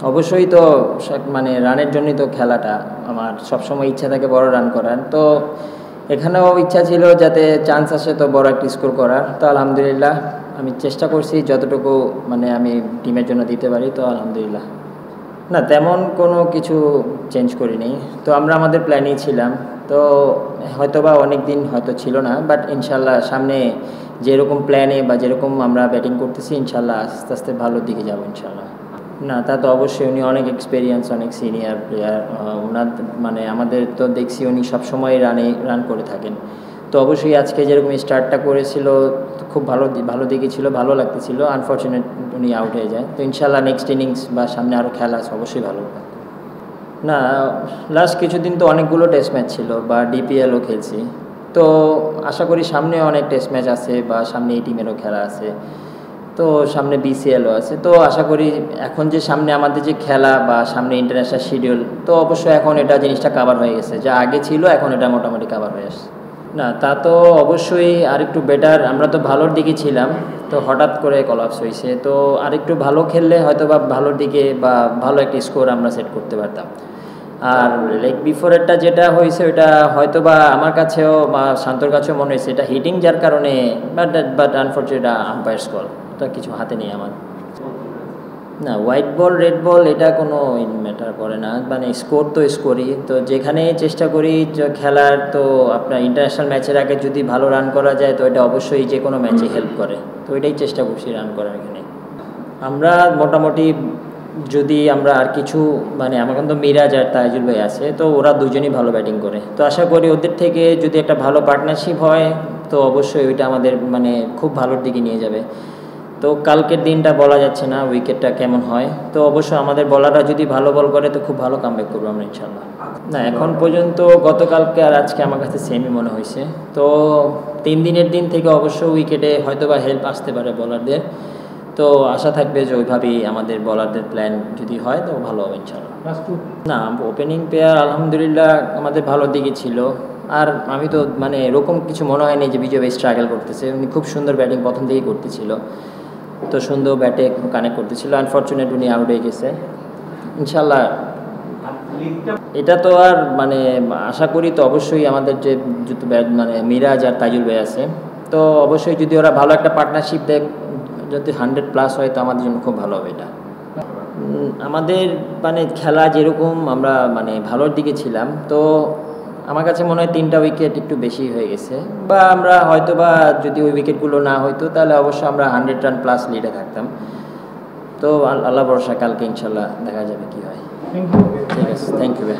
অবশ্যই তো মানে রানের জন্যই তো খেলাটা আমার সবসময় ইচ্ছা থাকে বড় রান করার। তো এখানেও ইচ্ছা ছিল যাতে চান্স আসে তো বড় একটা স্কোর করার। তো আলহামদুলিল্লাহ আমি চেষ্টা করছি যতটুকু মানে আমি টিমের জন্য দিতে পারি। তো আলহামদুলিল্লাহ না তেমন কোনো কিছু চেঞ্জ করিনি। তো আমরা আমাদের প্ল্যানেই ছিলাম। তো হয়তোবা অনেক দিন হয়তো ছিল না, বাট ইনশাল্লাহ সামনে যেরকম প্ল্যানে বা যেরকম আমরা ব্যাটিং করতেছি ইনশাল্লাহ আস্তে আস্তে ভালোর দিকে যাবো ইনশাল্লাহ। না তা তো অবশ্যই উনি অনেক এক্সপিরিয়েন্স, অনেক সিনিয়র প্লেয়ার। ওনার মানে আমাদের তো দেখছি উনি সবসময় রান করে থাকেন। তো অবশ্যই আজকে যেরকম স্টার্টটা করেছিল খুব ভালো দিকে ছিল, ভালো লাগতেছিল। আনফর্চুনেট উনি আউট হয়ে যায়। তো ইনশাল্লাহ নেক্সট ইনিংস বা সামনে আরও খেলা আছে, অবশ্যই ভালো হবে। না লাস্ট কিছুদিন তো অনেকগুলো টেস্ট ম্যাচ ছিল বা ডিপিএলও খেলছি। তো আশা করি সামনে অনেক টেস্ট ম্যাচ আছে বা সামনে এই টিমেরও খেলা আছে। তো সামনে বিসিএলও আছে। তো আশা করি এখন যে সামনে আমাদের যে খেলা বা সামনে ইন্টারন্যাশনাল শিডিউল, তো অবশ্যই এখন এটা জিনিসটা কাভার হয়ে গেছে, যা আগে ছিল এখন এটা মোটামুটি কাভার হয়ে আসছে। না তা তো অবশ্যই আরেকটু বেটার, আমরা তো ভালোর দিকে ছিলাম। তো হঠাৎ করে কলাপস হয়েছে। তো আরেকটু ভালো খেললে হয়তো বা ভালোর দিকে বা ভালো একটা স্কোর আমরা সেট করতে পারতাম। আর লেগ বিফোরেরটা যেটা হয়েছে ওটা হয়তো বা আমার কাছেও বা শান্তর কাছেও মনে হয়েছে এটা হিটিং, যার কারণে বাট আনফর্চুনেট আম্পায়ার্স কল, ওটা কিছু হাতে নেই আমার। না হোয়াইট বল রেড বল এটা কোনো ম্যাটার করে না, মানে স্কোর তো স্কোরই। তো যেখানে চেষ্টা করি খেলার, তো আপনার ইন্টারন্যাশনাল ম্যাচের আগে যদি ভালো রান করা যায় তো এটা অবশ্যই যে কোনো ম্যাচে হেল্প করে। তো এটাই চেষ্টা করছি রান করার এখানে। আমরা মোটামুটি যদি আমরা আর কিছু মানে আমার কিন্তু মিরাজ আর তাইজুল ভাই আছে, তো ওরা দুজনই ভালো ব্যাটিং করে। তো আশা করি ওদের থেকে যদি একটা ভালো পার্টনারশিপ হয় তো অবশ্যই ওইটা আমাদের মানে খুব ভালোর দিকে নিয়ে যাবে। তো কালকের দিনটা বলা যাচ্ছে না উইকেটটা কেমন হয়। তো অবশ্যই আমাদের বলাররা যদি ভালো বল করে তো খুব ভালো কামব্যাক করবো আমরা ইনশাল্লাহ। না এখন পর্যন্ত গতকালকে আর আজকে আমার কাছে সেমই মনে হয়েছে। তো 3 দিনের দিন থেকে অবশ্য উইকেটে হয়তো বা হেল্প আসতে পারে বলারদের। তো আশা থাকবে যে ওইভাবেই আমাদের বলারদের প্ল্যান যদি হয় তো ভালো হবে ইনশাল্লাহ। না ওপেনিং পেয়ার আলহামদুলিল্লাহ আমাদের ভালোর দিকে ছিল। আর আমি তো মানে এরকম কিছু মনে হয়নি যে বিজয় ভাই স্ট্রাগল করতেছে। উনি খুব সুন্দর ব্যাটিং প্রথম দিকেই করতেছিল। তো সুন্দর ব্যাটে কানেক্ট করতেছিল। আনফর্চুনেট উনি আউট হয়ে গেছে। ইনশাল্লাহ এটা তো আর মানে আশা করি তো অবশ্যই আমাদের যে মানে মিরাজ আর তাইজুল ভাই আছে, তো অবশ্যই যদি ওরা ভালো একটা পার্টনারশিপ দেয়, যদি 100+ হয় তো আমাদের জন্য খুব ভালো হবে এটা। আমাদের মানে খেলা যেরকম আমরা মানে ভালোর দিকে ছিলাম, তো আমার কাছে মনে হয় 3টা উইকেট একটু বেশি হয়ে গেছে। বা আমরা হয়তো বা যদি ওই উইকেটগুলো না হইতো তাহলে অবশ্যই আমরা 100 রান+ লিডে থাকতাম। তো আল্লাহ ভরসা, কালকে ইনশাল্লাহ দেখা যাবে কি হয়। ঠিক আছে, থ্যাংক ইউ ভাই।